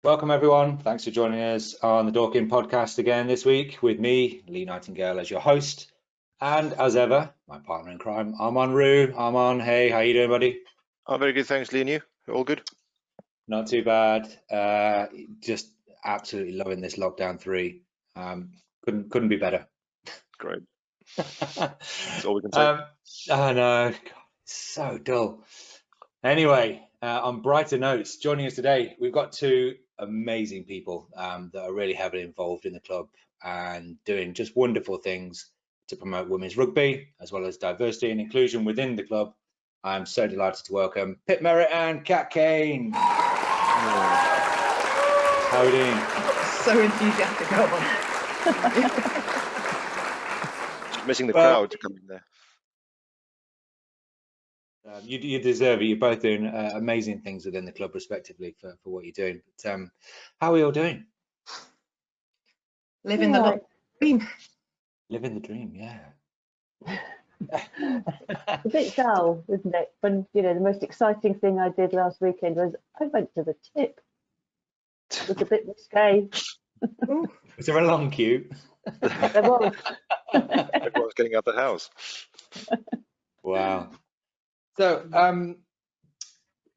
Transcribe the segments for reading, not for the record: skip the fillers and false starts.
Welcome everyone. Thanks for joining us on the Dorking podcast again this week with me, Lee Nightingale, as your host. And as ever, my partner in crime, Armand and I. Armand, hey, how you doing, buddy? I'm very good, thanks, Lee. And you? All good? Not too bad. Just absolutely loving this lockdown 3. Couldn't be better. Great. That's all we can say. I know, God, it's so dull. Anyway, on brighter notes, joining us today, we've got 2 amazing people that are really heavily involved in the club and doing just wonderful things to promote women's rugby, as well as diversity and inclusion within the club. I'm so delighted to welcome Merrett and Kane. How are you doing? So enthusiastic, Just missing the crowd coming there. You deserve it. You're both doing amazing things within the club, respectively, for what you're doing. But how are we all doing? Living the dream. Living the dream, yeah. A bit dull, isn't it? When the most exciting thing I did last weekend was I went to the tip. It was a bit risque. Was there a long queue? There was. Everyone's getting out the house. Wow. So,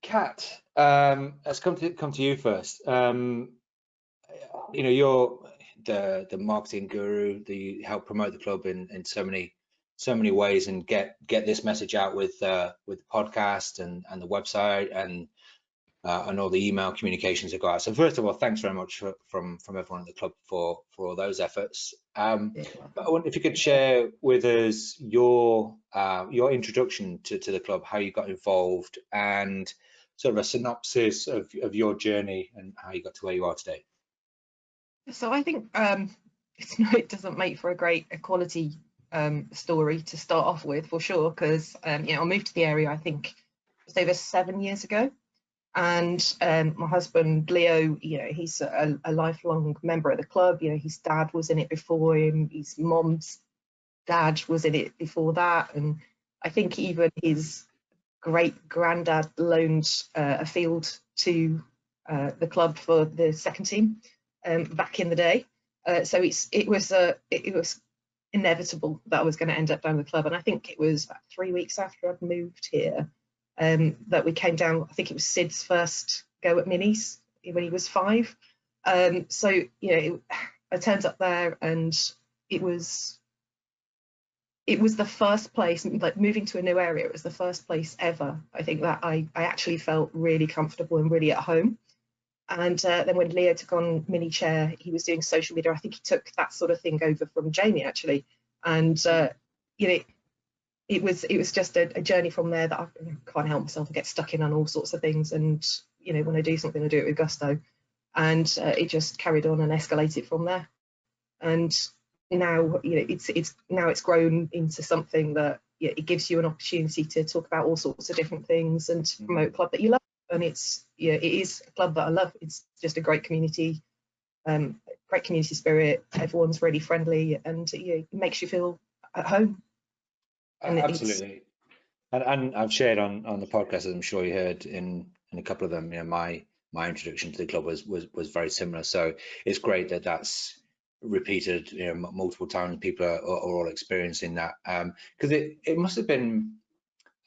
Kat, let's come to you first. You're the marketing guru. You help promote the club in so many ways and get this message out with the podcast and the website and all the email communications that go out. So first of all, thanks very much from everyone at the club for all those efforts. But I wonder if you could share with us your introduction to the club, how you got involved, and sort of a synopsis of your journey and how you got to where you are today. So I think it doesn't make for a great equality story to start off with, for sure, because I moved to the area, I think it was over 7 years ago. And my husband Leo, he's a lifelong member of the club. His dad was in it before him, his mom's dad was in it before that, and I think even his great granddad loaned a field to the club for the second team back in the day. So it was inevitable that I was going to end up down the club, and I think it was about 3 weeks after I'd moved here that we came down. I think it was Sid's first go at minis when he was 5. So I turned up there, and it was the first place, like moving to a new area. It was the first place ever, I think, that I actually felt really comfortable and really at home. And then when Leo took on mini chair, he was doing social media. I think he took that sort of thing over from Jamie, actually, and it was just a journey from there that I can't help myself. I get stuck in on all sorts of things, and when I do something, I do it with gusto, and it just carried on and escalated from there. And now it's grown into something that it gives you an opportunity to talk about all sorts of different things and to promote a club that you love. And it is a club that I love. It's just a great community spirit. Everyone's really friendly, and it makes you feel at home. And absolutely. And I've shared on the podcast, as I'm sure you heard in a couple of them, my introduction to the club was very similar. So it's great that that's repeated multiple times. People are all experiencing that, because it must have been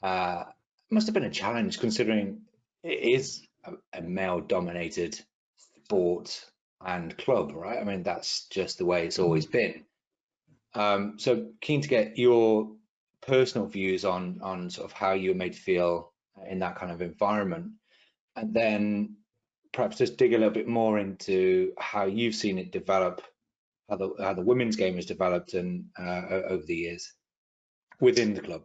a challenge, considering it is a male dominated sport and club, right? I mean, that's just the way it's always been. So keen to get your personal views on sort of how you were made to feel in that kind of environment, and then perhaps just dig a little bit more into how you've seen it develop, how the women's game has developed and over the years within the club.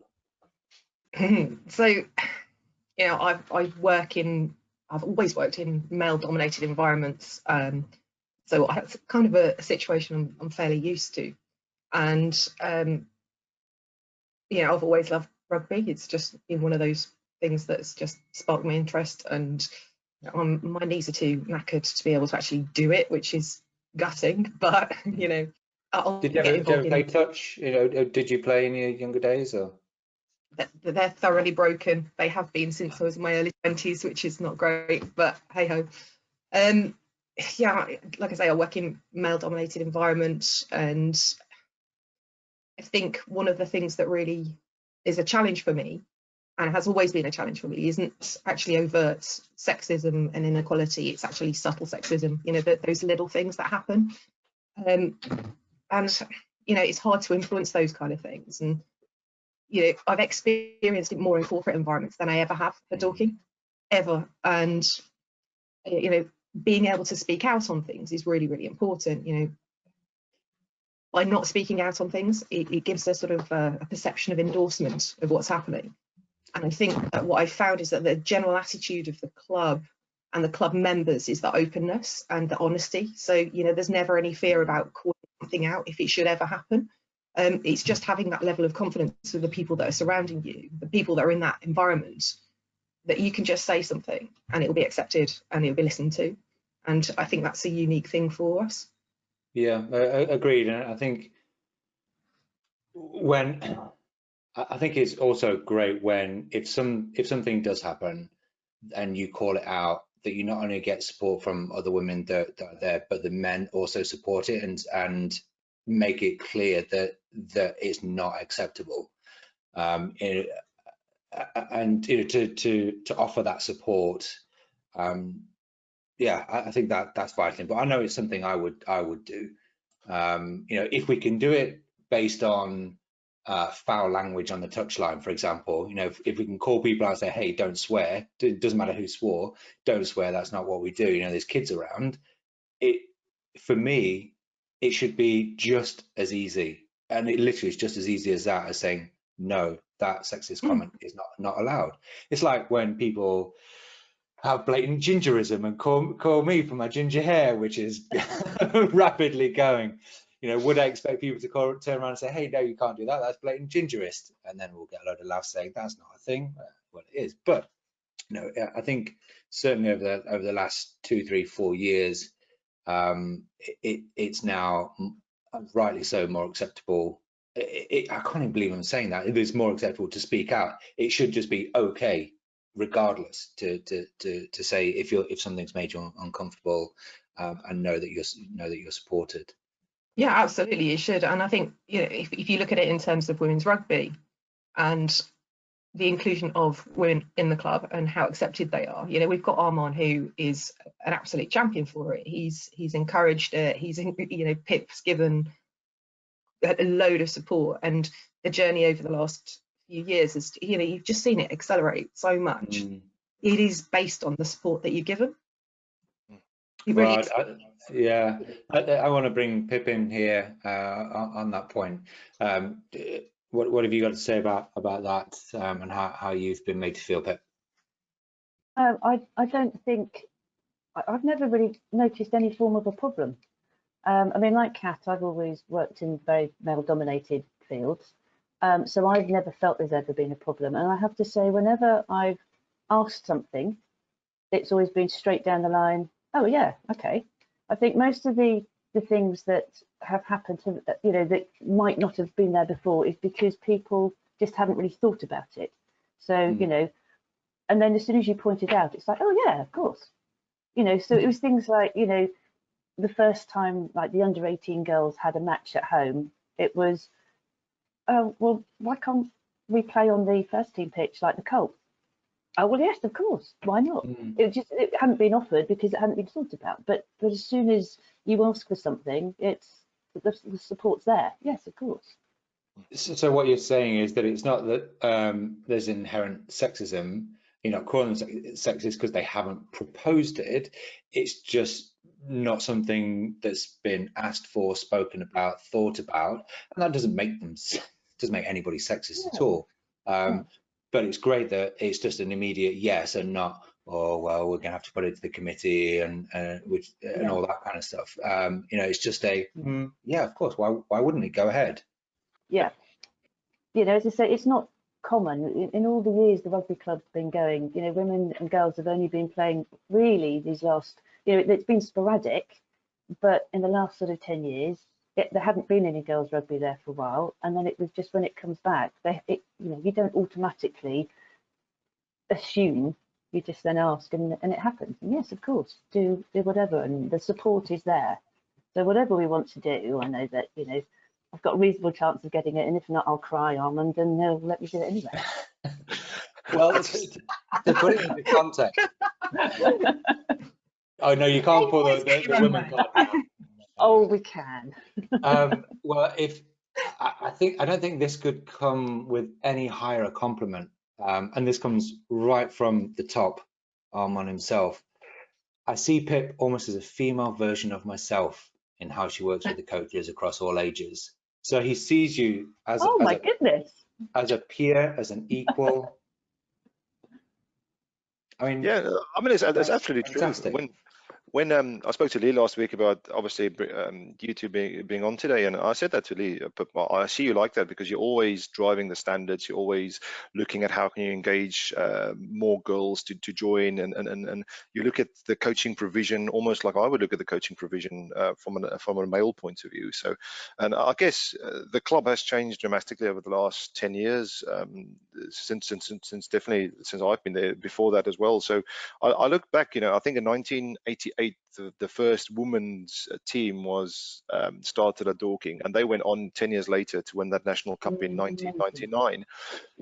So I've always worked in male dominated environments, so that's kind of a situation I'm fairly used to. And I've always loved rugby. It's just been one of those things that's just sparked my interest, and my knees are too knackered to be able to actually do it, which is gutting. But I'll Did you ever play touch? Did you play in your younger days, or? They're thoroughly broken. They have been since I was in my early 20s, which is not great, but hey ho. yeah, like I say, I work in male-dominated environments, and I think one of the things that really is a challenge for me, and has always been a challenge for me, isn't actually overt sexism and inequality. It's actually subtle sexism, you know, those little things that happen. And, you know, it's hard to influence those kind of things. And, you know, I've experienced it more in corporate environments than I ever have at Dorking, ever. And, you know, being able to speak out on things is really, really important. You know, by not speaking out on things, it gives a sort of a perception of endorsement of what's happening. And I think that what I found is that the general attitude of the club and the club members is the openness and the honesty. So, you know, there's never any fear about calling something out if it should ever happen. It's just having that level of confidence with the people that are surrounding you, the people that are in that environment, that you can just say something and it'll be accepted and it'll be listened to. And I think that's a unique thing for us. Yeah, agreed. And I think it's also great when if something does happen and you call it out, that you not only get support from other women that are there, but the men also support it and make it clear that it's not acceptable. And you know, to offer that support, yeah, I think that's vital. But I know it's something I would do. You know, if we can do it based on foul language on the touchline, for example, you know, if we can call people out and say, hey, don't swear, it doesn't matter who swore, don't swear, that's not what we do. You know, there's kids around. For me, it should be just as easy, and it literally is just as easy as that, as saying, no, that sexist comment is not allowed. It's like when people have blatant gingerism and call me for my ginger hair, which is rapidly going. You know, would I expect people to turn around and say, hey, no, you can't do that, that's blatant gingerist, and then we'll get a load of laughs saying that's not a thing. Well, it is. But you know, I think certainly over the last 2, 3, 4 years, it's now, rightly so, more acceptable. I can't even believe I'm saying that. It is more acceptable to speak out. It should just be okay, regardless, to say if something's made you uncomfortable, and know that you're supported. Yeah, absolutely, it should. And I think, you know, if you look at it in terms of women's rugby and the inclusion of women in the club and how accepted they are, you know, we've got Armand, who is an absolute champion for it. He's encouraged it. You know, Pip's given a load of support, and the journey over the last few years is, you know, you've just seen it accelerate so much. It is based on the support that you've given. Right. Yeah, I want to bring Pip in here on that point. What have you got to say about that, and how you've been made to feel, Pip? I don't think, I've never really noticed any form of a problem. I mean, like Kat, I've always worked in very male-dominated fields, so I've never felt there's ever been a problem. And I have to say, whenever I've asked something, it's always been straight down the line. Oh yeah, okay. I think most of the things that have happened to, you know, that might not have been there before is because people just hadn't really thought about it. So you know, and then as soon as you point it out, it's like, oh yeah, of course. You know, so it was things like, you know, the first time like the under 18 girls had a match at home, it was, oh well, why can't we play on the first team pitch like the Colts? Oh well, yes, of course. Why not? It hadn't been offered because it hadn't been thought about. But as soon as you ask for something, it's the support's there. Yes, of course. So what you're saying is that it's not that there's inherent sexism. You're not calling them sexist because they haven't proposed it. It's just not something that's been asked for, spoken about, thought about, and that doesn't make anybody sexist at all. But it's great that it's just an immediate yes, and not, oh well, we're gonna have to put it to the committee and all that kind of stuff. You know, it's just a yeah, of course. Why wouldn't it? Go ahead. Yeah, you know, as I say, it's not common in all the years the rugby club's been going. You know, women and girls have only been playing really these last. You know, it's been sporadic, but in the last sort of 10 years, there hadn't been any girls rugby there for a while, and then it was just when it comes back, you know, you don't automatically assume You just then ask, and it happens. And yes, of course, do whatever, and the support is there. So whatever we want to do, I know that, you know, I've got a reasonable chance of getting it, and if not, I'll cry, Armand, and they'll let me do it anyway. Well, to put it into context, oh no, you can't pull the women card now. Oh, we can. Well, if I don't think this could come with any higher a compliment, and this comes right from the top, Armand himself. I see Pip almost as a female version of myself in how she works with the coaches across all ages. So he sees you as goodness, as a peer, as an equal. I mean, Yeah, I mean, it's absolutely fantastic. true. When I spoke to Lee last week about obviously you two being on today, and I said that to Lee, but I see you like that because you're always driving the standards. You're always looking at how can you engage more girls to join, and you look at the coaching provision almost like I would look at the coaching provision from a male point of view. So, and I guess the club has changed dramatically over the last 10 years, since definitely since I've been there, before that as well. So I look back, you know, I think in 1988. The first women's team was started at Dorking, and they went on 10 years later to win that national cup in 1999.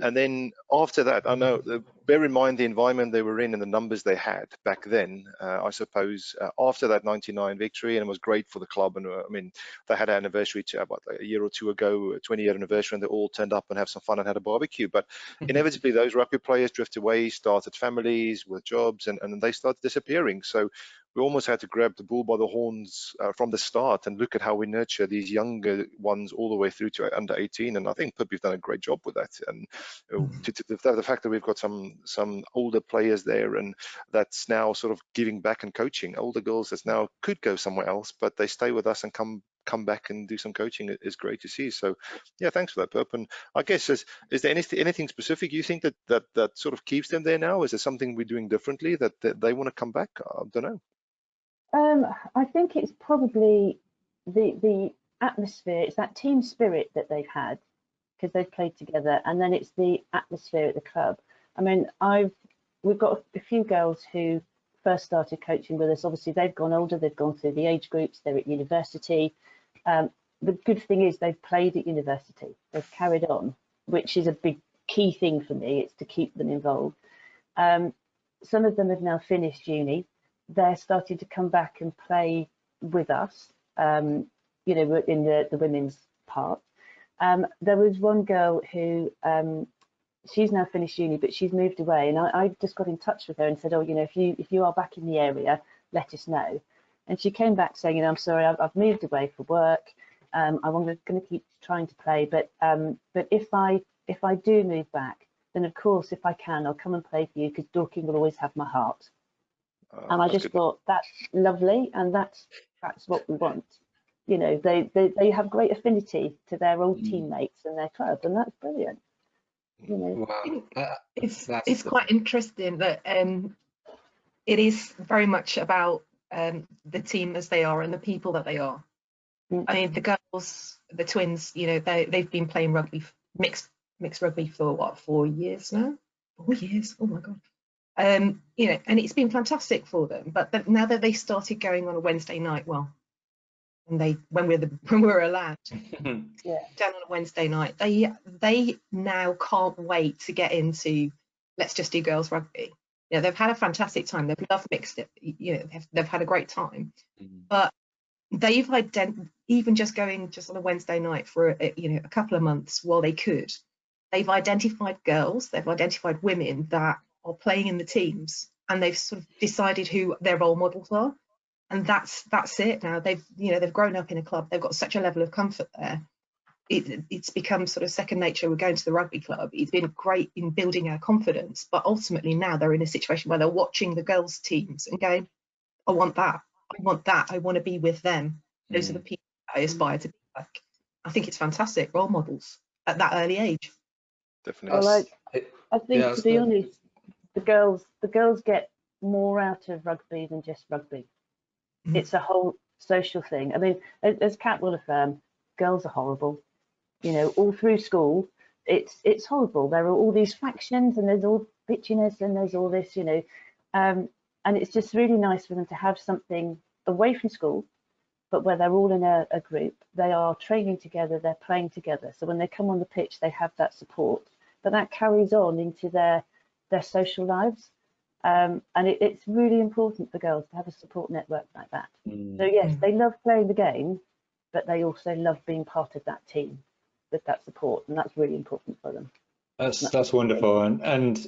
And then after that, I know, bear in mind the environment they were in and the numbers they had back then. I suppose after that 99 victory, and it was great for the club. And I mean, they had an anniversary about like a year or two ago, a 20-year anniversary, and they all turned up and have some fun and had a barbecue. But inevitably, those rugby players drifted away, started families with jobs, and they started disappearing. So we almost had to grab the bull by the horns from the start and look at how we nurture these younger ones all the way through to under 18. And I think Pip, you've done a great job with that. And the fact that we've got some older players there, and that's now sort of giving back and coaching older girls that now could go somewhere else, but they stay with us and come back and do some coaching is great to see. So yeah, thanks for that, Pip. And I guess is there anything specific you think that sort of keeps them there now? Is there something we're doing differently that they want to come back? I don't know. I think it's probably the atmosphere. It's that team spirit that they've had because they've played together, and then it's the atmosphere at the club. I mean, we've got a few girls who first started coaching with us. Obviously, they've gone older. They've gone through the age groups. They're at university. The good thing is they've played at university. They've carried on, which is a big key thing for me. It's to keep them involved. Some of them have now finished uni. They're starting to come back and play with us, you know, in the women's part. There was one girl who, she's now finished uni, but she's moved away, and I just got in touch with her and said, oh, you know, if you are back in the area, let us know. And she came back saying, you know, I'm sorry, I've moved away for work. I'm going to keep trying to play, but if I do move back, then of course, if I can, I'll come and play for you because Dorking will always have my heart. And I just thought that's lovely, and that's what we want. You know, they have great affinity to their old teammates and their club, and that's brilliant. You know, wow. It's quite interesting that it is very much about the team as they are and the people that they are. I mean, the girls, the twins, you know, they've been playing rugby, mixed rugby for what, 4 years now? 4 years? Oh my god. You know, and it's been fantastic for them. But now that they started going on a Wednesday night, well, and when we're allowed down on a Wednesday night, they now can't wait to get into let's just do girls rugby. You know, they've had a fantastic time. They've loved mixed it. You know, they've had a great time. But they've even just going just on a Wednesday night for a couple of months while they could. They've identified girls. They've identified women that are playing in the teams, and they've sort of decided who their role models are, and that's it now. They've grown up in a club. They've got such a level of comfort there. It's become sort of second nature. We're going to the rugby club. It's been great in building our confidence, but ultimately now they're in a situation where they're watching the girls' teams and going, I want that. I want to be with them. Those are the people I aspire to be like. I think it's fantastic role models at that early age. Definitely. Well, I think to be honest, the girls get more out of rugby than just rugby. It's a whole social thing. I mean, as Kat will affirm, girls are horrible. You know, all through school, it's horrible. There are all these factions, and there's all bitchiness, and there's all this, and it's just really nice for them to have something away from school, but where they're all in a group, they are training together, they're playing together. So when they come on the pitch, they have that support, but that carries on into their social lives. And it's really important for girls to have a support network like that. So yes, they love playing the game, but they also love being part of that team with that support, and that's really important for them. That's wonderful, and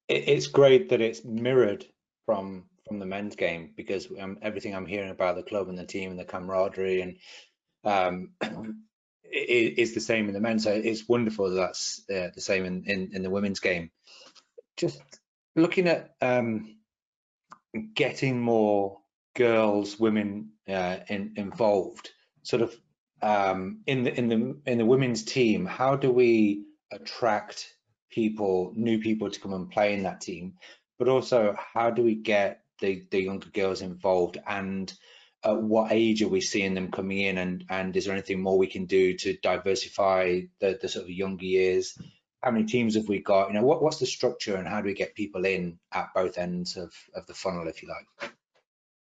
it's great that it's mirrored from the men's game, because everything I'm hearing about the club and the team and the camaraderie and is the same in the men's. So it's wonderful that that's the same in the women's game. Just looking at getting more girls, women involved, sort of in the women's team. How do we attract new people to come and play in that team? But also, how do we get the younger girls involved, and at what age are we seeing them coming in, and is there anything more we can do to diversify the sort of younger years? How many teams have we got? What's the structure, and how do we get people in at both ends of the funnel, if you like?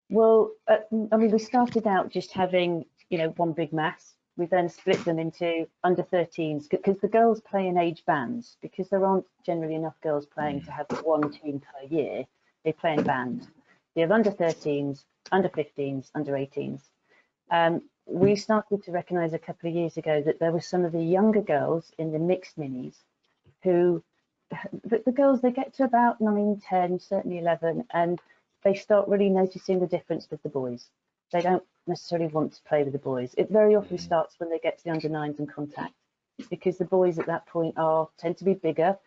Well, I mean, we started out just having, one big mass. We then split them into under 13s, because the girls play in age bands, because there aren't generally enough girls playing to have one team per year. They play in bands. We have under 13s, under 15s, under 18s. We started to recognise a couple of years ago that there were some of the younger girls in the mixed minis who, the girls, they get to about 9, 10, certainly 11, and they start really noticing the difference with the boys. They don't necessarily want to play with the boys. It very often starts when they get to the under 9s and contact, because the boys at that point tend to be bigger,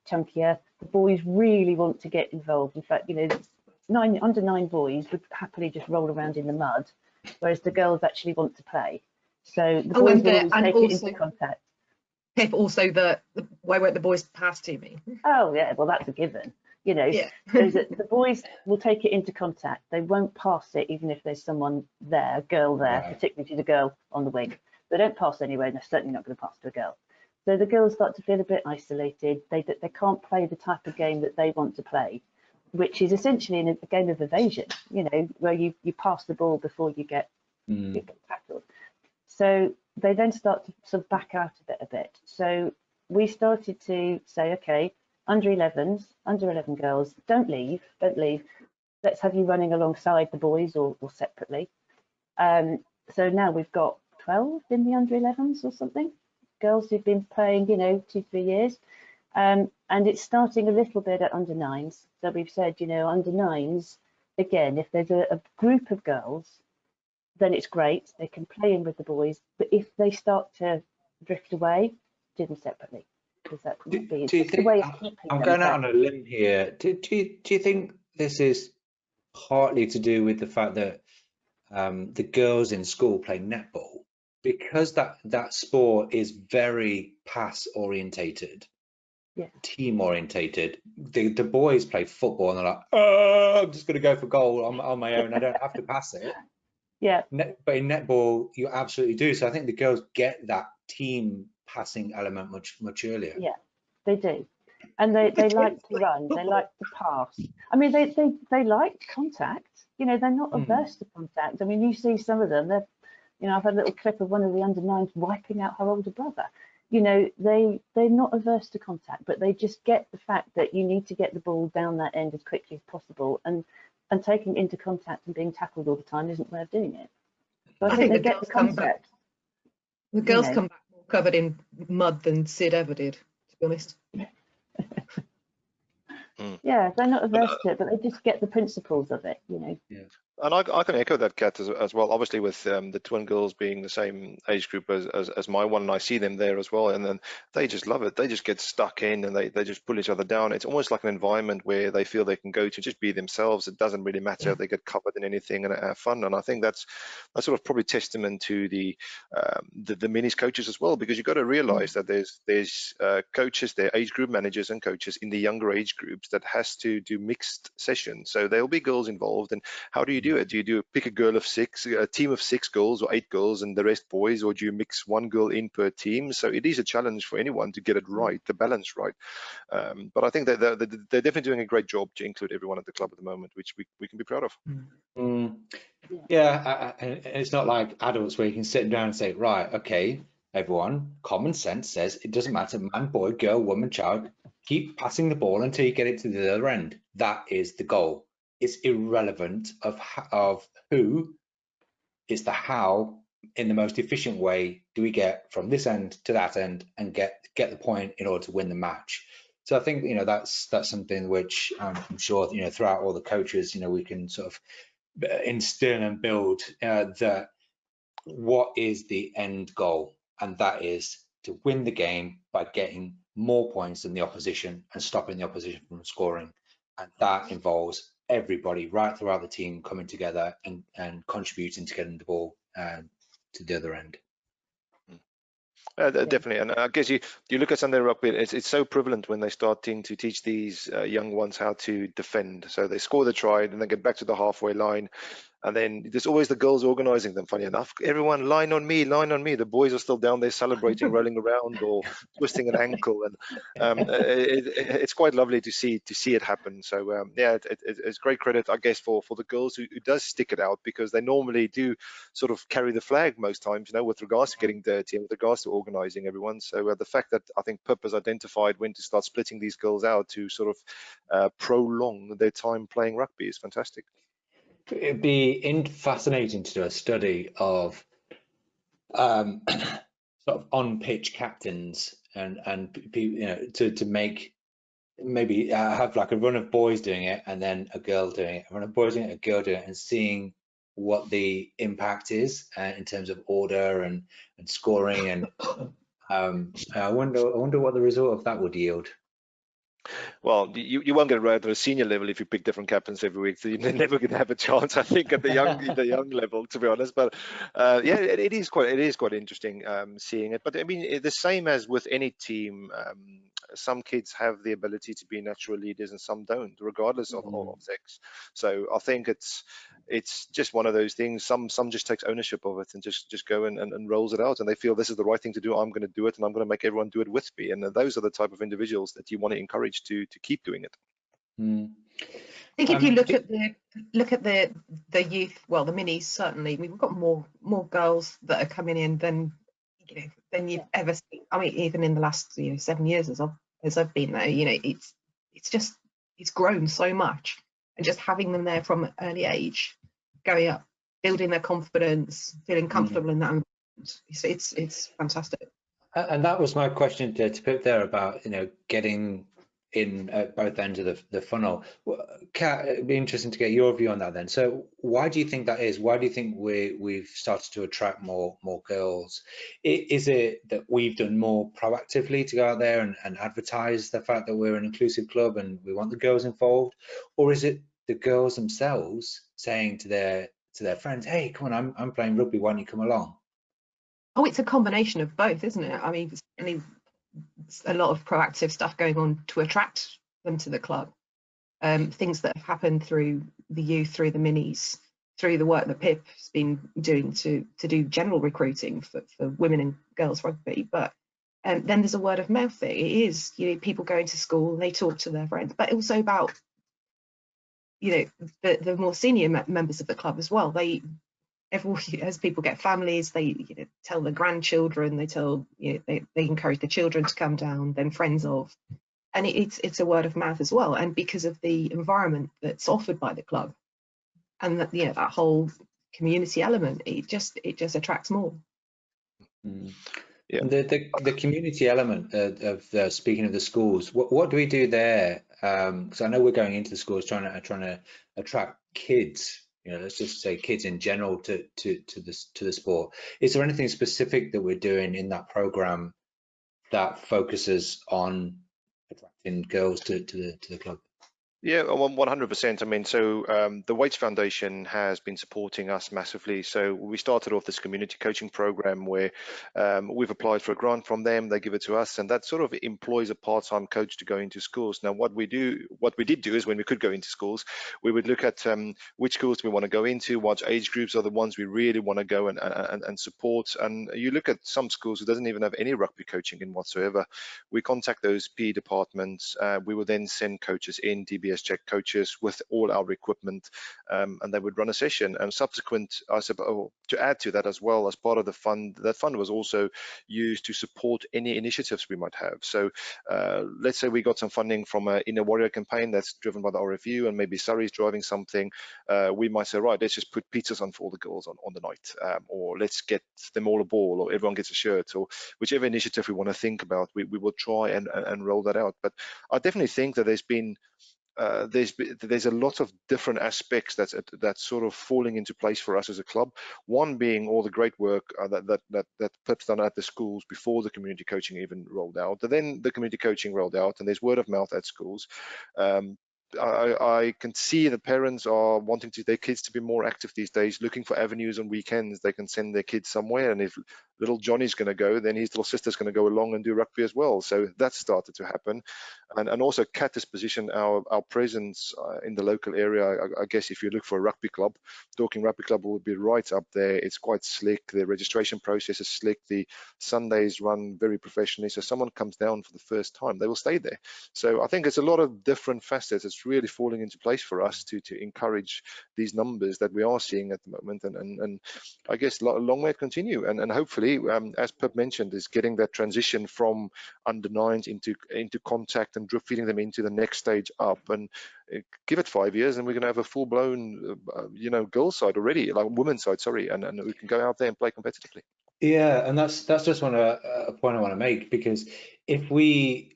chunkier. The boys really want to get involved. In fact, under 9 boys would happily just roll around in the mud, whereas the girls actually want to play. So the boys will always take it into contact. Pip, also why won't the boys pass to me? Oh yeah, well that's a given. Yeah. The boys will take it into contact. They won't pass it even if there's someone there, a girl there, right, particularly to the girl on the wing. They don't pass anyway, and they're certainly not going to pass to a girl. So the girls start to feel a bit isolated. They can't play the type of game that they want to play, which is essentially in a game of evasion, where you pass the ball before you get tackled. So they then start to sort of back out of it a bit. So we started to say, okay, under 11s, under 11 girls, don't leave. Let's have you running alongside the boys or separately. So now we've got 12 in the under 11s or something, girls who've been playing, 2-3 years. And it's starting a little bit at under 9s. So we've said, under 9s, again, if there's a group of girls, then it's great. They can play in with the boys. But if they start to drift away, do them separately. Because that would be the way of keeping them. I'm going out on a limb here. Do you think this is partly to do with the fact that the girls in school play netball? Because that sport is very pass orientated, team orientated. The boys play football and they're like, oh, I'm just going to go for goal on my own. I don't have to pass it. Yeah. But in netball, you absolutely do. So I think the girls get that team passing element much earlier. Yeah, they do. And they like to run. They like to pass. I mean, they like contact. They're not averse to contact. I mean, you see some of them. I've had a little clip of one of the under 9s wiping out her older brother. They're not averse to contact, but they just get the fact that you need to get the ball down that end as quickly as possible, and taking into contact and being tackled all the time isn't the way of doing it. So I think they get the concept. The girls come back more covered in mud than Sid ever did, to be honest. Yeah, they're not averse to it, but they just get the principles of it, Yeah. And I can echo that, Kat, as well. Obviously, with the twin girls being the same age group as my one, and I see them there as well, and then they just love it. They just get stuck in, and they just pull each other down. It's almost like an environment where they feel they can go to just be themselves. It doesn't really matter if they get covered in anything, and have fun. And I think that's sort of probably testament to the minis coaches as well, because you've got to realize that there's coaches, their age group managers and coaches in the younger age groups that has to do mixed sessions. So there'll be girls involved, and how do you do it? Do you pick a girl of 6, a team of 6 girls or 8 girls and the rest boys, or do you mix one girl in per team? So it is a challenge for anyone to get it right, the balance right. But I think that they're definitely doing a great job to include everyone at the club at the moment, which we can be proud of. Yeah, it's not like adults where you can sit down and say, right, okay, everyone, common sense says it doesn't matter, man, boy, girl, woman, child, keep passing the ball until you get it to the other end. That is the goal. It's irrelevant of who, it's the how, in the most efficient way do we get from this end to that end and get the point in order to win the match. So I think, you know, that's something which I'm sure, you know, throughout all the coaches, you know, we can sort of instill and build that what is the end goal, and that is to win the game by getting more points than the opposition and stopping the opposition from scoring. And that involves everybody right throughout the team coming together and contributing to getting the ball to the other end. Definitely, and I guess you look at Sunday rugby, it's so prevalent when they starting to teach these young ones how to defend. So they score the try and then get back to the halfway line, and then there's always the girls organising them. Funny enough, everyone line on me, line on me. The boys are still down there celebrating, rolling around or twisting an ankle, and it's quite lovely to see it happen. So yeah, it's great credit, I guess, for the girls who does stick it out, because they normally do sort of carry the flag most times, you know, with regards to getting dirty and with regards to organising everyone. So the fact that I think Pip has identified when to start splitting these girls out to sort of prolong their time playing rugby is fantastic. It'd be fascinating to do a study of sort of on-pitch captains and you know, to make maybe have like a run of boys doing it and then a girl doing it, a run of boys doing it, a girl doing it, and seeing what the impact is in terms of order and scoring. And I wonder what the result of that would yield. Well, you won't get right at a senior level if you pick different captains every week, so you're never going to have a chance, I think, at the young level, to be honest. But yeah, it is quite interesting seeing it. But I mean, the same as with any team, some kids have the ability to be natural leaders and some don't, regardless of sex. So I think it's just one of those things. Some just takes ownership of it and just go and rolls it out, and they feel this is the right thing to do. I'm going to do it, and I'm going to make everyone do it with me. And those are the type of individuals that you want to encourage to keep doing it. I think if you look at the youth, well, the minis, certainly we've got more girls that are coming in than you've ever seen. I mean, even in the last 7 years as I've been there, it's grown so much, and just having them there from an early age, going up, building their confidence, feeling comfortable in that environment, it's fantastic. And that was my question to Pip there about getting in at both ends of the funnel. Kat, it'd be interesting to get your view on that then. So why do you think that is? Why do you think we've started to attract more girls? Is it that we've done more proactively to go out there and advertise the fact that we're an inclusive club and we want the girls involved? Or is it the girls themselves saying to their friends, hey, come on, I'm playing rugby, why don't you come along? Oh, it's a combination of both, isn't it? I mean, certainly a lot of proactive stuff going on to attract them to the club. Things that have happened through the youth, through the minis, through the work that Pip's been doing to do general recruiting for women and girls rugby. But then there's a word of mouth thing. It is, people going to school, they talk to their friends, but also about, the more senior members of the club as well. As people get families, they tell the grandchildren, they tell they encourage the children to come down, then friends of, and it's a word of mouth as well. And because of the environment that's offered by the club, and that that whole community element, it just attracts more. Yeah. And the community element of speaking of the schools, what do we do there? Because I know we're going into the schools trying to attract kids. Let's just say kids in general to the sport. Is there anything specific that we're doing in that program that focuses on attracting girls to the club? Yeah, 100%. I mean, so the Weights Foundation has been supporting us massively. So we started off this community coaching program where we've applied for a grant from them. They give it to us, and that sort of employs a part-time coach to go into schools. Now, what we did do is when we could go into schools, we would look at which schools we want to go into, what age groups are the ones we really want to go and support. And you look at some schools who doesn't even have any rugby coaching in whatsoever. We contact those PE departments. We will then send coaches in, DBS check coaches with all our equipment, and they would run a session. And subsequent, I suppose, to add to that as well, as part of the fund, that fund was also used to support any initiatives we might have. So let's say we got some funding from an Inner Warrior campaign that's driven by the RFU, and maybe Surrey's driving something. We might say, right, let's just put pizzas on for all the girls on the night, or let's get them all a ball, or everyone gets a shirt, or whichever initiative we want to think about, we will try and roll that out. But I definitely think that there's a lot of different aspects that's sort of falling into place for us as a club. One being all the great work that Pip's done at the schools before the community coaching even rolled out. And then the community coaching rolled out, and there's word of mouth at schools. I can see the parents are wanting their kids to be more active these days, looking for avenues on weekends they can send their kids somewhere. And if little Johnny's going to go, then his little sister's going to go along and do rugby as well. So that started to happen. And also Kat has positioned our presence in the local area. I guess if you look for a rugby club, Dorking Rugby Club will be right up there. It's quite slick. The registration process is slick. The Sundays run very professionally. So someone comes down for the first time, they will stay there. So I think it's a lot of different facets. It's really falling into place for us to encourage these numbers that we are seeing at the moment, and I guess a long way to continue, and hopefully, as Pip mentioned, is getting that transition from under nines into contact and drip feeding them into the next stage up, and give it 5 years and we're going to have a full-blown girls side already, like women's side, sorry, and we can go out there and play competitively. Yeah, and that's just a point I want to make, because if we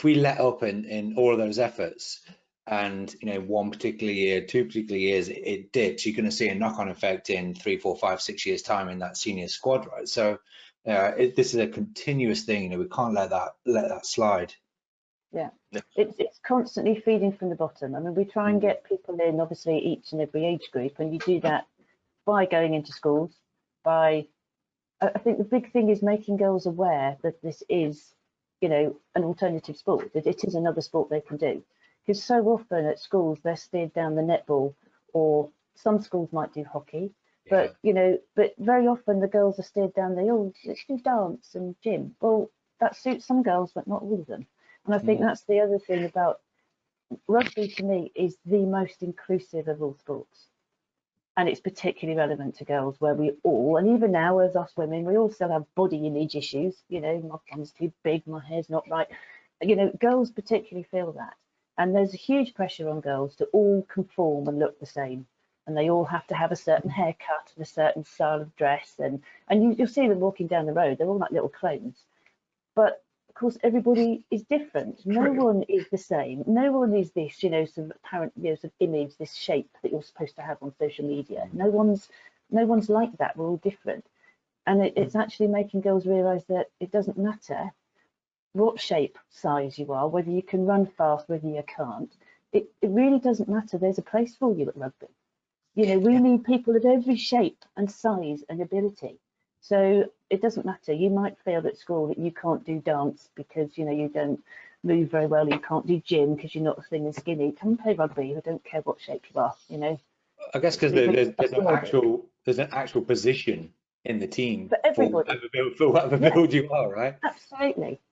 let up in all of those efforts, and one particular year, 2 particular years it dips, you're going to see a knock-on effect in 3, 4, 5, 6 years time in that senior squad, right? So this is a continuous thing. We can't let that slide. Yeah. It's constantly feeding from the bottom. I mean, we try and get people in, obviously, each and every age group, and you do that by going into schools. I think the big thing is making girls aware that this is, an alternative sport, that it is another sport they can do. Because so often at schools they're steered down the netball, or some schools might do hockey, but but very often the girls are steered down let's do dance and gym. Well, that suits some girls, but not all of them. And I think that's the other thing about rugby, to me, is the most inclusive of all sports. And it's particularly relevant to girls, where we all, and even now as us women, we all still have body image issues. My bum's too big, my hair's not right. Girls particularly feel that. And there's a huge pressure on girls to all conform and look the same. And they all have to have a certain haircut and a certain style of dress. And you'll see them walking down the road, they're all like little clones. But of course, everybody is different. No one is the same. No one is this, sort of apparent, sort of image, this shape that you're supposed to have on social media. No one's like that. We're all different. And it's actually making girls realise that it doesn't matter what shape, size you are, whether you can run fast, whether you can't. It really doesn't matter. There's a place for you at rugby. We need people of every shape and size and ability. So it doesn't matter. You might feel at school that you can't do dance because you don't move very well. You can't do gym because you're not thin and skinny. Come and play rugby. I don't care what shape you are. I guess because there's an actual position in the team for everybody, for whatever build you are, right?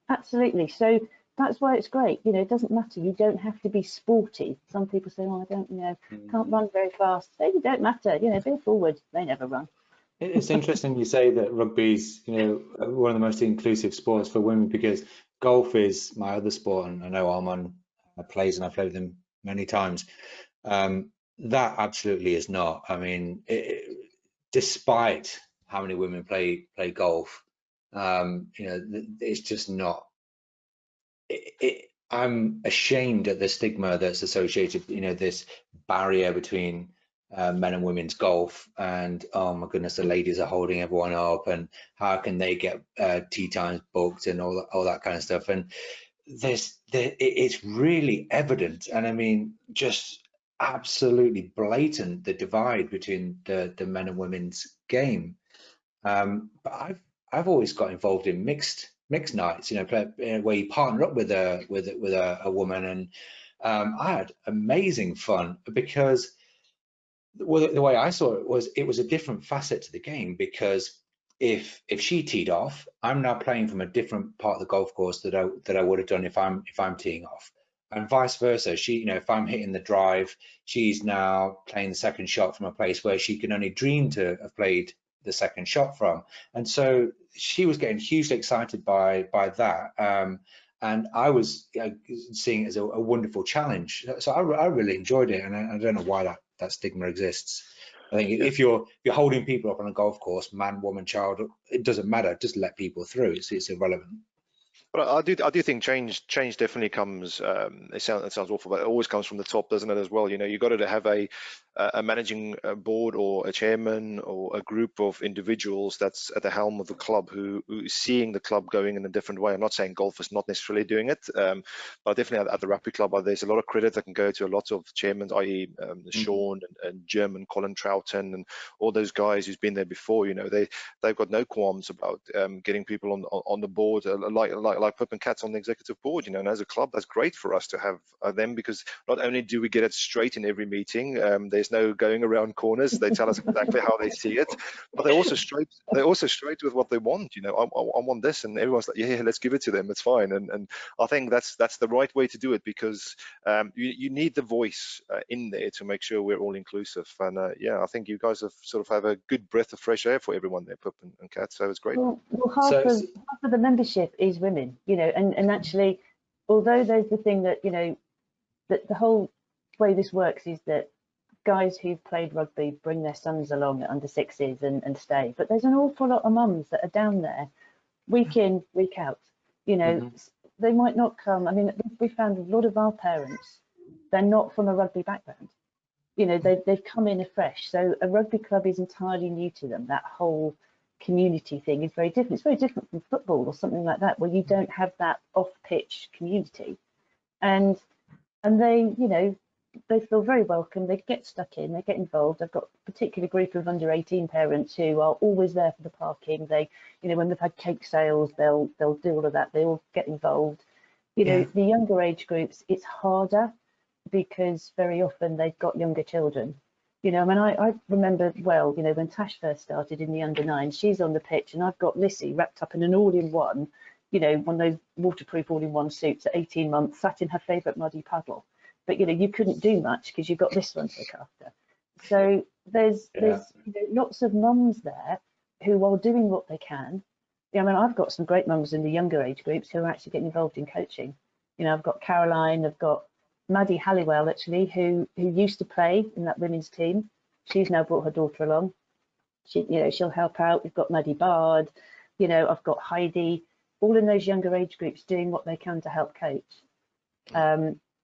Absolutely. So that's why it's great. It doesn't matter. You don't have to be sporty. Some people say, "Oh, I don't, can't run very fast." They don't matter. Be forward. They never run. It's interesting you say that rugby's, one of the most inclusive sports for women, because golf is my other sport, and I know Armand plays, and I've played with him many times. That absolutely is not. I mean, despite how many women play golf, it's just not. I'm ashamed at the stigma that's associated, this barrier between men and women's golf, and oh my goodness, the ladies are holding everyone up, and how can they get tee times booked and all that kind of stuff. And it's really evident, and I mean, just absolutely blatant, the divide between the men and women's game. But I've always got involved in mixed nights, where you partner up with a woman, and I had amazing fun, because the way I saw it was a different facet to the game, because if she teed off, I'm now playing from a different part of the golf course that I would have done if I'm teeing off, and vice versa. She, if I'm hitting the drive, she's now playing the second shot from a place where she can only dream to have played the second shot from. And so she was getting hugely excited by that, and I was seeing it as a wonderful challenge. So I really enjoyed it, and I don't know why that stigma exists. I think if you're holding people up on a golf course, man, woman, child, it doesn't matter. Just let people through. It's irrelevant. But I do think change definitely comes. It sounds awful, but it always comes from the top, doesn't it? As well, you got to have a managing board or a chairman or a group of individuals that's at the helm of the club who is seeing the club going in a different way. I'm not saying golf is not necessarily doing it, but definitely at the rugby club, there's a lot of credit that can go to a lot of chairmen, i.e. Sean and Jim and Colin Troughton and all those guys who's been there before. They've got no qualms about getting people on the board, like Pip and Kat's on the executive board. And as a club, that's great for us to have them, because not only do we get it straight in every meeting, there's no going around corners. They tell us exactly how they see it, but they're also straight with what they want. I want this, and everyone's like, yeah, let's give it to them, it's fine. And I think that's the right way to do it, because you need the voice in there to make sure we're all inclusive. And yeah, I think you guys have a good breath of fresh air for everyone there, Pip and Kat, so it's great. Well, half of the membership is women, and actually, although there's the thing that that the whole way this works is that guys who've played rugby bring their sons along at under sixes and stay, but there's an awful lot of mums that are down there week in, week out. They might not come. I mean, we found a lot of our parents, they're not from a rugby background. They've come in afresh, so a rugby club is entirely new to them. That whole community thing is very different. It's very different from football or something like that, where you don't have that off-pitch community, and they feel very welcome. They get stuck in, they get involved. I've got a particular group of under 18 parents who are always there for the parking. They, when they've had cake sales, they'll do all of that. They all get involved. The younger age groups, it's harder, because very often they've got younger children. I remember well, when Tash first started in the under 9, she's on the pitch, and I've got Lissy wrapped up in an all-in-one, one of those waterproof all-in-one suits at 18 months, sat in her favourite muddy puddle. But you couldn't do much because you've got this one to look after. So there's lots of mums there who are doing what they can. I've got some great mums in the younger age groups who are actually getting involved in coaching. I've got Caroline, I've got Maddie Halliwell actually, who used to play in that women's team. She's now brought her daughter along. She'll help out. We've got Maddie Bard. I've got Heidi. All in those younger age groups doing what they can to help coach.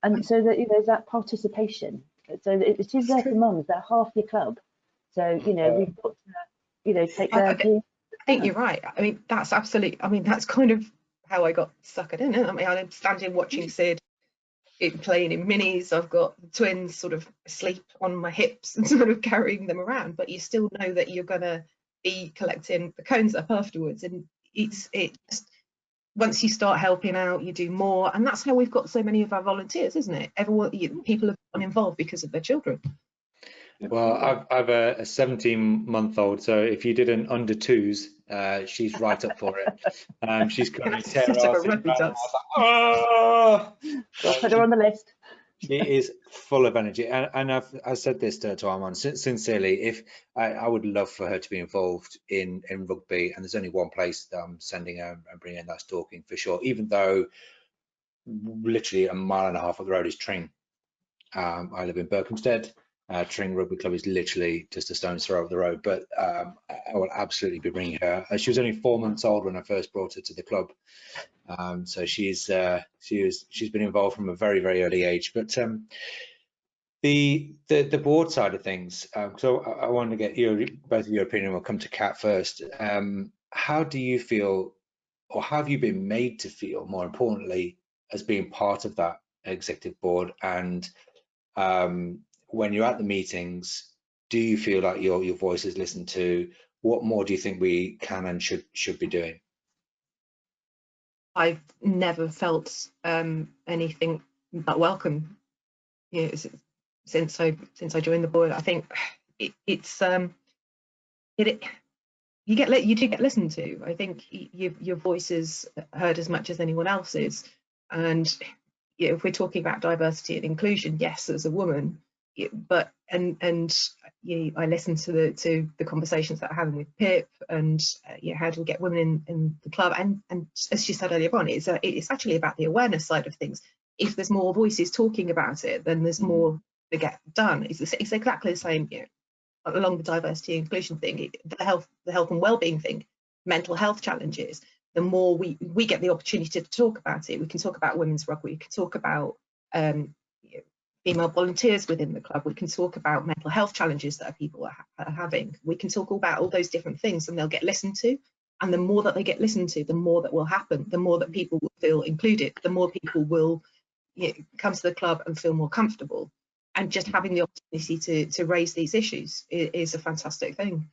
And so that there's that participation. So it is there for mums. They're half your club. So we've got to take their. I think you're right. I mean, that's absolutely. I mean, that's kind of how I got suckered in. I mean, I'm standing watching Sid playing in minis. I've got the twins sort of asleep on my hips and sort of carrying them around. But you still know that you're gonna be collecting the cones up afterwards, and it's once you start helping out, you do more, and that's how we've got so many of our volunteers, isn't it? People have gotten involved because of their children. Well, I've a 17-month-old, so if you did an under 2s, she's right up for it. She's going to tear I'll put her on the list. She is full of energy, and I've said this to Armand sincerely. If I would love for her to be involved in rugby, and there's only one place that I'm sending her and bringing her, that's Dorking for sure. Even though literally a mile and a half up the road is Tring. I live in Berkhamsted. Tring Rugby Club is literally just a stone's throw of the road, but I will absolutely be bringing her. She was only 4 months old when I first brought her to the club, so she's been involved from a very, very early age. But the board side of things, so I want to get both of your opinion. We'll come to Kat first. How do you feel, or have you been made to feel, more importantly, as being part of that executive board, and when you're at the meetings, do you feel like your voice is listened to? What more do you think we can and should be doing? I've never felt anything but welcome, you know, since I joined the board. I think you do get listened to. I think your voice is heard as much as anyone else's. And you know, if we're talking about diversity and inclusion, yes, as a woman, but you know, I listen to the conversations that I'm having with Pip, and you know, how do we get women in the club? And as she said earlier on, it's actually about the awareness side of things. If there's more voices talking about it, then there's more to get done. It's exactly the same, you know, along the diversity and inclusion thing, the health and well-being thing, mental health challenges. The more we get the opportunity to talk about it, we can talk about women's rugby, we can talk about you know, female volunteers within the club, we can talk about mental health challenges that people are having, we can talk about all those different things, and they'll get listened to. And the more that they get listened to, the more that will happen, the more that people will feel included, the more people will, you know, come to the club and feel more comfortable. And just having the opportunity to raise these issues is a fantastic thing.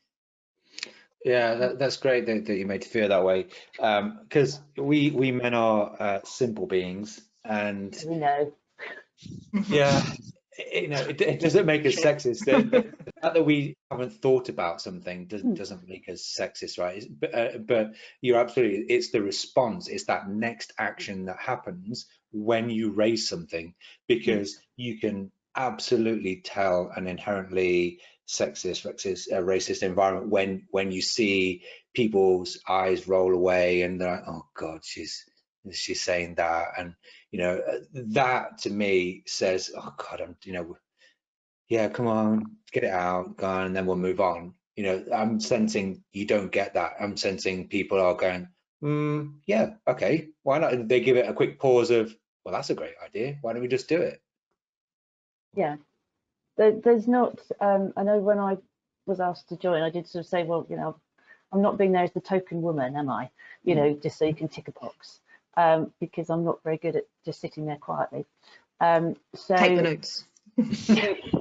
Yeah, that's great that you made it feel that way, because we men are simple beings, and We know. yeah, you know, it doesn't make us sexist. The fact that we haven't thought about something doesn't make us sexist, right? But you're absolutely, it's the response, it's that next action that happens when you raise something, because you can absolutely tell an inherently sexist, racist environment when you see people's eyes roll away and they're like, oh God, she's saying that, and you know, that to me says, oh God, I'm, you know, yeah, come on, get it out, go on, and then we'll move on. You know, I'm sensing you don't get that. I'm sensing people are going, yeah, okay, why not? And they give it a quick pause of, well, that's a great idea. Why don't we just do it? Yeah, there's not. I know when I was asked to join, I did sort of say, well, you know, I'm not being there as the token woman, am I? You know, just so you can tick a box, because I'm not very good at just sitting there quietly. So take the notes.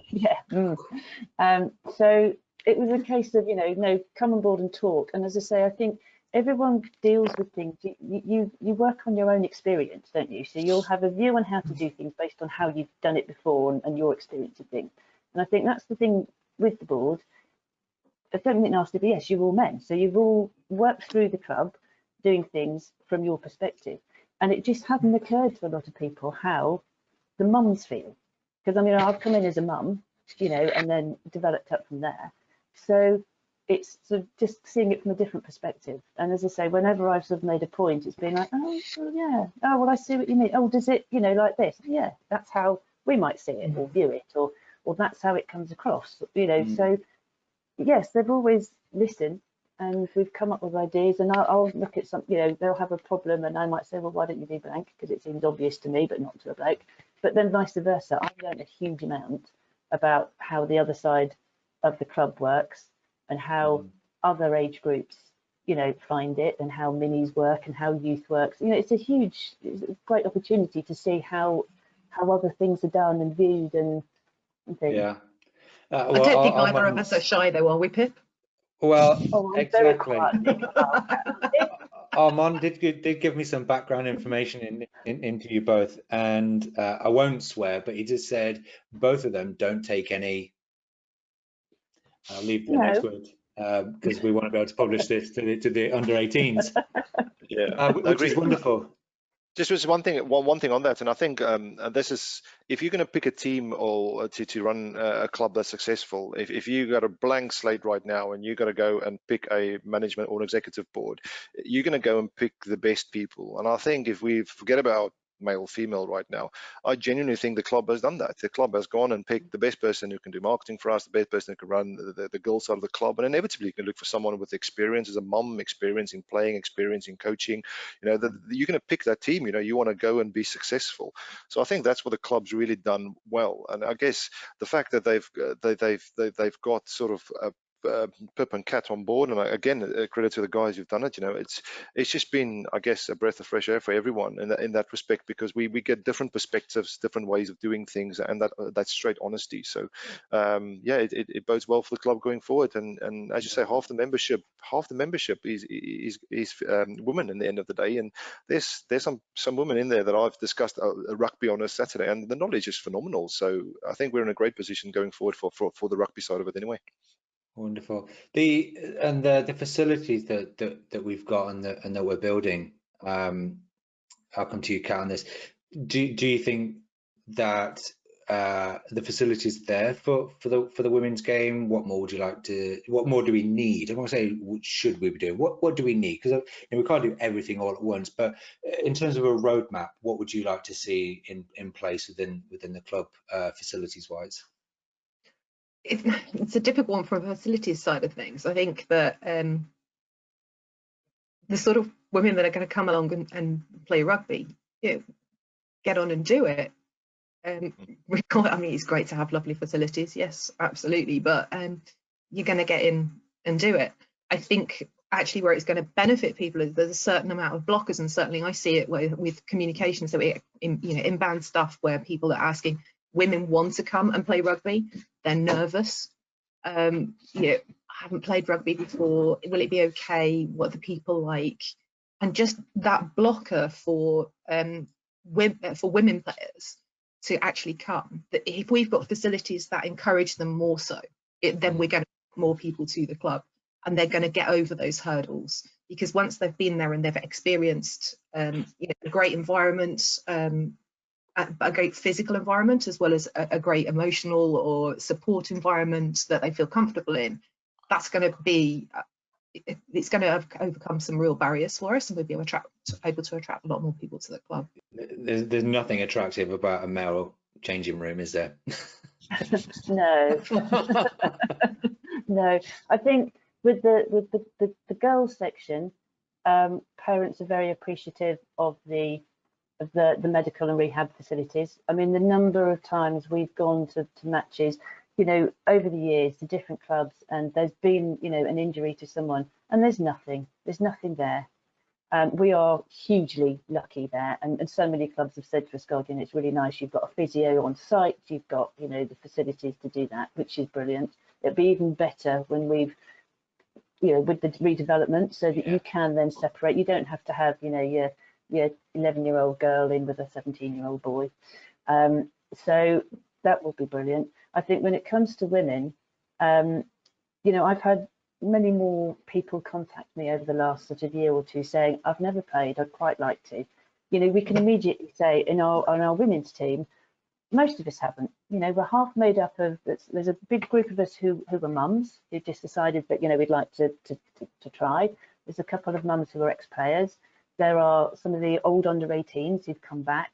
Yeah. So it was a case of, you know, no, come on board and talk. And as I say, I think everyone deals with things. You work on your own experience, don't you? So you'll have a view on how to do things based on how you've done it before and your experience of things. And I think that's the thing with the board. I don't think nasty, but yes, you're all men. So you've all worked through the club doing things from your perspective. And it just hadn't occurred to a lot of people how the mums feel. Because I mean, I've come in as a mum, you know, and then developed up from there. So it's sort of just seeing it from a different perspective. And as I say, whenever I've sort of made a point, it's been like, oh, well, yeah, oh, well, I see what you mean. Oh, does it, you know, like this? Yeah, that's how we might see it or view it, or that's how it comes across, you know. So yes, they've always listened, and we've come up with ideas, and I'll look at some, you know, they'll have a problem and I might say, well, why don't you do blank, because it seems obvious to me but not to a bloke. But then vice versa, I've learned a huge amount about how the other side of the club works and how other age groups, you know, find it, and how minis work and how youth works. You know, it's a great opportunity to see how other things are done and viewed and things. Yeah. I don't think either of us are shy though, are we, Pip? Well, oh, I'm exactly. Very quiet. Armand did give me some background information into you both, and I won't swear, but he just said both of them don't take any. I'll leave the next word because we want to be able to publish this to the under 18s. Yeah, which is wonderful. Just was one thing on that, and I think this is, if you're going to pick a team or to run a club that's successful, if you got a blank slate right now and you got to go and pick a management or an executive board, you're going to go and pick the best people. And I think if we forget about male, female right now, I genuinely think the club has done that. The club has gone and picked the best person who can do marketing for us, the best person who can run the girls side of the club, and inevitably you can look for someone with experience as a mum, experience in playing, experience in coaching. You know, you're going to pick that team. You know, you want to go and be successful. So I think that's what the club's really done well. And I guess the fact that they've got sort of Pip and Kat on board, and again, credit to the guys who've done it. It's just been, I guess, a breath of fresh air for everyone in that respect, because we get different perspectives, different ways of doing things, and that's straight honesty. So yeah, it bodes well for the club going forward. And as you say, half the membership is women in the end of the day, and there's some women in there that I've discussed rugby on a Saturday, and the knowledge is phenomenal. So I think we're in a great position going forward for the rugby side of it anyway. Wonderful. The facilities that we've got and that we're building. I'll come to you, Kat, on this. Do you think that the facilities there for the women's game? What more would you like to? What more do we need? I want to say, what should we be doing? What do we need? Because we can't do everything all at once. But in terms of a roadmap, what would you like to see in place within the club, facilities wise? It's a difficult one from a facilities side of things. I think that the sort of women that are going to come along and play rugby, get on and do it. I mean, it's great to have lovely facilities, yes, absolutely, but you're going to get in and do it. I think actually where it's going to benefit people is there's a certain amount of blockers, and certainly I see it with communication. So inbound stuff where people are asking, women want to come and play rugby, they're nervous. Haven't played rugby before, will it be okay, what are the people like? And just that blocker for women players to actually come, that if we've got facilities that encourage them more so, then we're going to get more people to the club, and they're going to get over those hurdles, because once they've been there and they've experienced a great environment, a great physical environment, as well as a great emotional or support environment that they feel comfortable in, that's going to be, it's going to overcome some real barriers for us, and we'll be able to attract a lot more people to the club. There's nothing attractive about a male changing room, is there? No. No, I think with the girls section, parents are very appreciative of the medical and rehab facilities. I mean, the number of times we've gone to matches, over the years to different clubs, and there's been, an injury to someone, and there's nothing there. We are hugely lucky there, and so many clubs have said to us, God, it's really nice, you've got a physio on site, you've got, the facilities to do that, which is brilliant. It'd be even better when we've, with the redevelopment, so that you can then separate. You don't have to have, your 11-year-old girl in with a 17-year-old boy. So that will be brilliant. I think when it comes to women, I've had many more people contact me over the last sort of year or two saying, I've never played, I'd quite like to. We can immediately say in our women's team, most of us haven't. We're half made up of, there's a big group of us who are mums, who just decided that, we'd like to try. There's a couple of mums who are ex-players. There are some of the old under 18s who've come back.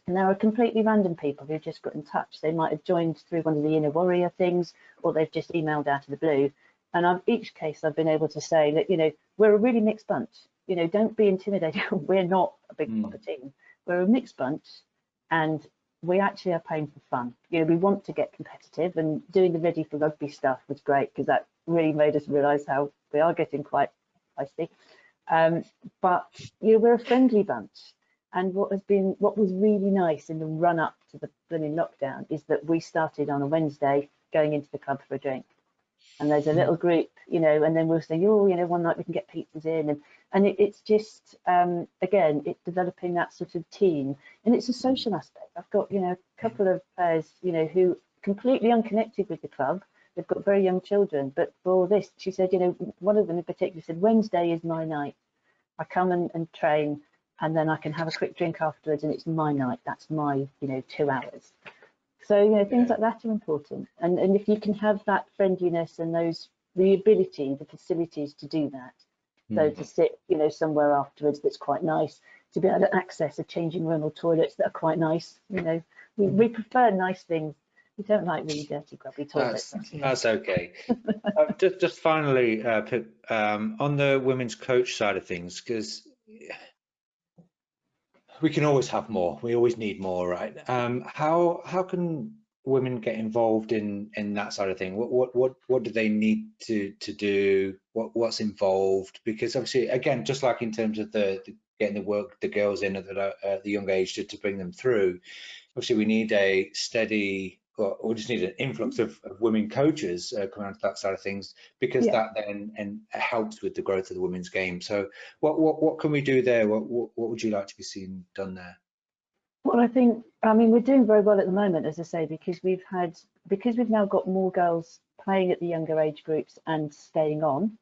And there are completely random people who've just got in touch. They might have joined through one of the Inner Warrior things, or they've just emailed out of the blue. And each case I've been able to say that, we're a really mixed bunch. Don't be intimidated. We're not a big proper team. We're a mixed bunch, and we actually are playing for fun. We want to get competitive, and doing the Ready for Rugby stuff was great, because that really made us realise how we are getting quite feisty. But we're a friendly bunch. And what was really nice in the run up to the blooming lockdown is that we started on a Wednesday going into the club for a drink. And there's a little group, and then we'll say, one night we can get pizzas in. And it's just, again, it's developing that sort of team. And it's a social aspect. I've got, a couple of players, who completely unconnected with the club. They've got very young children. But for all this, she said, one of them in particular said, Wednesday is my night. I come and train, and then I can have a quick drink afterwards, and it's my night. That's my, 2 hours. So, things like that are important. And if you can have that friendliness and the ability, the facilities to do that. So to sit, somewhere afterwards that's quite nice, to be able to access a changing room or toilets that are quite nice. We prefer nice things. We don't like really dirty, grubby toilets. That's okay. Just finally, Pip, on the women's coach side of things, because we can always have more. We always need more, right? How can women get involved in that side of thing? What do they need to do? What's involved? Because obviously, again, just like in terms of the getting the girls in at the young age to bring them through, obviously we need a steady, or we just need an influx of women coaches coming onto that side of things, because that then helps with the growth of the women's game. So what can we do there? What would you like to be seen done there? Well, I mean, we're doing very well at the moment, as I say, because we've now got more girls playing at the younger age groups and staying on.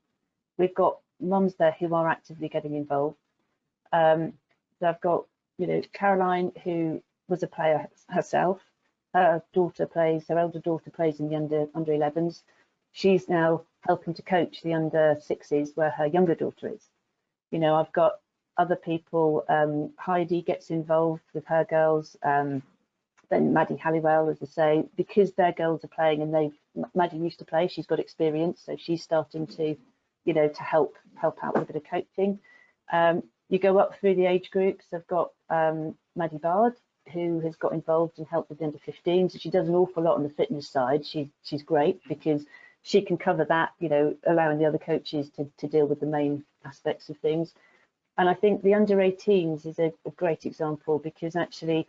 We've got mums there who are actively getting involved. I've got, Caroline, who was a player herself. Her elder daughter plays in the under 11s. She's now helping to coach the under 6s, where her younger daughter is. I've got other people. Heidi gets involved with her girls. Then Maddie Halliwell, as I say, because their girls are playing, and Maddie used to play. She's got experience, so she's starting to, to help out with a bit of coaching. You go up through the age groups. I've got Maddie Bard, who has got involved and helped with the under 15s. So she does an awful lot on the fitness side. She's great because she can cover that, allowing the other coaches to deal with the main aspects of things. And I think the under 18s is a great example, because actually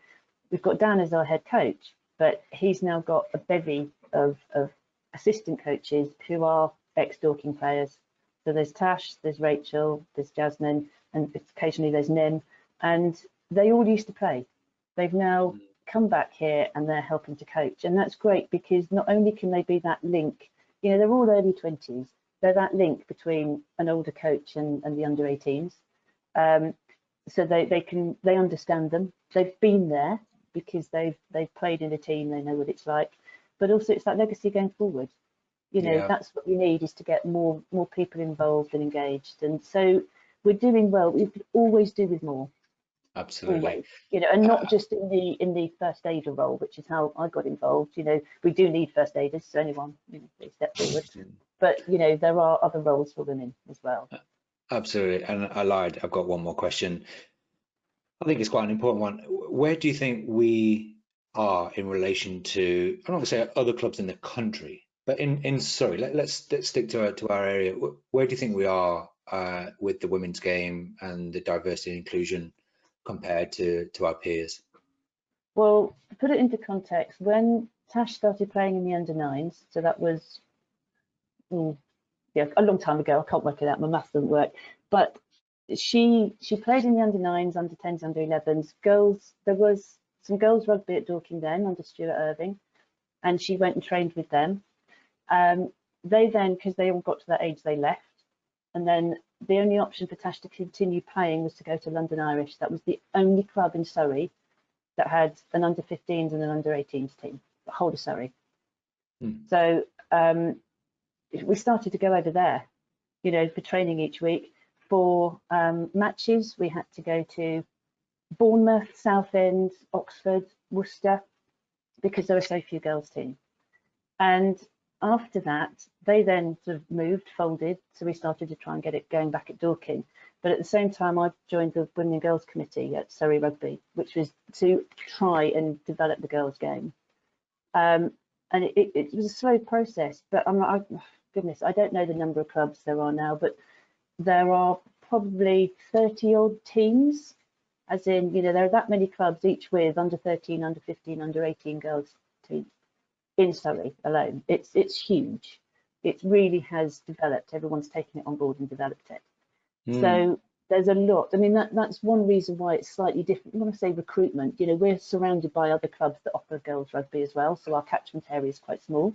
we've got Dan as our head coach, but he's now got a bevy of assistant coaches who are ex-Dorking players. So there's Tash, there's Rachel, there's Jasmine, and occasionally there's Nim, and they all used to play. They've now come back here and they're helping to coach, and that's great, because not only can they be that link, they're all early 20s, they're that link between an older coach and the under 18s. So they understand them, they've been there because they've played in a team, they know what it's like, but also it's that legacy going forward. That's what we need, is to get more people involved and engaged, and so we're doing well. We could always do with more. Absolutely. Always, and not just in the first aider role, which is how I got involved. We do need first aiders, so anyone, please step forward. But there are other roles for women as well. Absolutely. And I lied, I've got one more question. I think it's quite an important one. Where do you think we are in relation to, I'm not going to say other clubs in the country, but in Surrey? Let's stick to our area. Where do you think we are with the women's game and the diversity and inclusion compared to our peers? Well, to put it into context, when Tash started playing in the under 9s, so that was a long time ago. I can't work it out, my maths doesn't work, but she played in the under 9s, under 10s, under 11s. There was some girls rugby at Dorking then under Stuart Irving, and she went and trained with them. They then, because they all got to that age, they left, and then the only option for Tash to continue playing was to go to London Irish. That was the only club in Surrey that had an under 15s and an under 18s team, the whole of Surrey. So we started to go over there, for training each week. For matches, we had to go to Bournemouth, Southend, Oxford, Worcester, because there were so few girls' teams. And after that, they then sort of folded, so we started to try and get it going back at Dorking. But at the same time, I joined the Women and Girls Committee at Surrey Rugby, which was to try and develop the girls' game. And it was a slow process, but goodness, I don't know the number of clubs there are now, but there are probably 30 odd teams, as in, there are that many clubs, each with under 13, under 15, under 18 girls teams in Surrey alone. It's huge. It really has developed. Everyone's taken it on board and developed it. So there's a lot. I mean, that's one reason why it's slightly different. When I say recruitment, we're surrounded by other clubs that offer girls rugby as well, so our catchment area is quite small,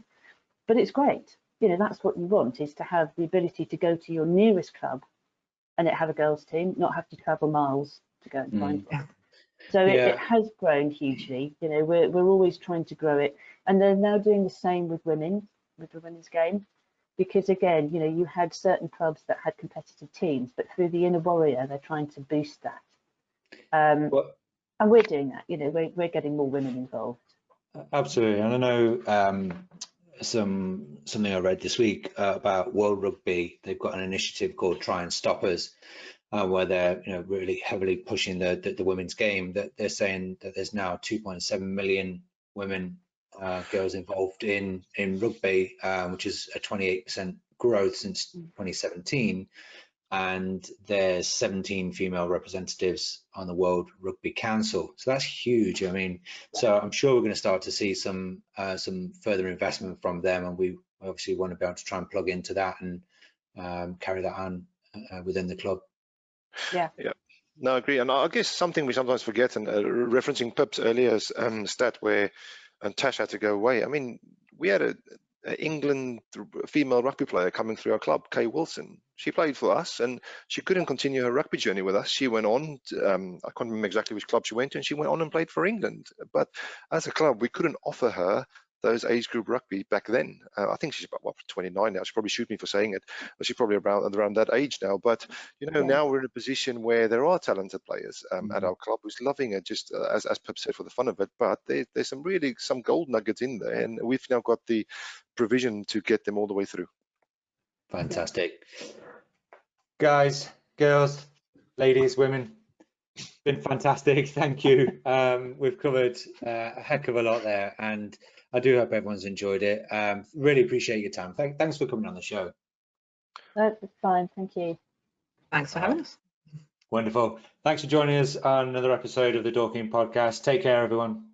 but it's great. That's what you want, is to have the ability to go to your nearest club and have a girls team, not have to travel miles to go and find one. So it has grown hugely. We're always trying to grow it, and they're now doing the same with women, with the women's game, because again, you had certain clubs that had competitive teams, but through the Inner Warrior, they're trying to boost that. And we're doing that. We're getting more women involved. Absolutely, and I know something I read this week about World Rugby. They've got an initiative called Try and Stop Us, where they're really heavily pushing the women's game. That they're saying that there's now 2.7 million women girls involved in rugby, which is a 28% growth since 2017. And there's 17 female representatives on the World Rugby Council. So that's huge. I mean, so I'm sure we're going to start to see some further investment from them, and we obviously want to be able to try and plug into that and carry that on within the club. Yeah. No, I agree. And I guess something we sometimes forget, and referencing Pip's earlier stat where Tash had to go away. I mean, we had a England female rugby player coming through our club, Kay Wilson. She played for us, and she couldn't continue her rugby journey with us. She went on, I can't remember exactly which club she went to, and she went on and played for England. But as a club, we couldn't offer her those age group rugby back then. I think she's about 29 now. She'll probably shoot me for saying it, but she's probably around that age now. But now we're in a position where there are talented players at our club who's loving it, just as Pip said, for the fun of it. But there's some gold nuggets in there, and we've now got the provision to get them all the way through. Fantastic. Guys, girls, ladies, women, been fantastic. Thank you. We've covered a heck of a lot there, and I do hope everyone's enjoyed it. Really appreciate your time. Thanks for coming on the show. That's fine. Thank you. Thanks for having us. Wonderful. Thanks for joining us on another episode of the Dorking podcast. Take care, everyone.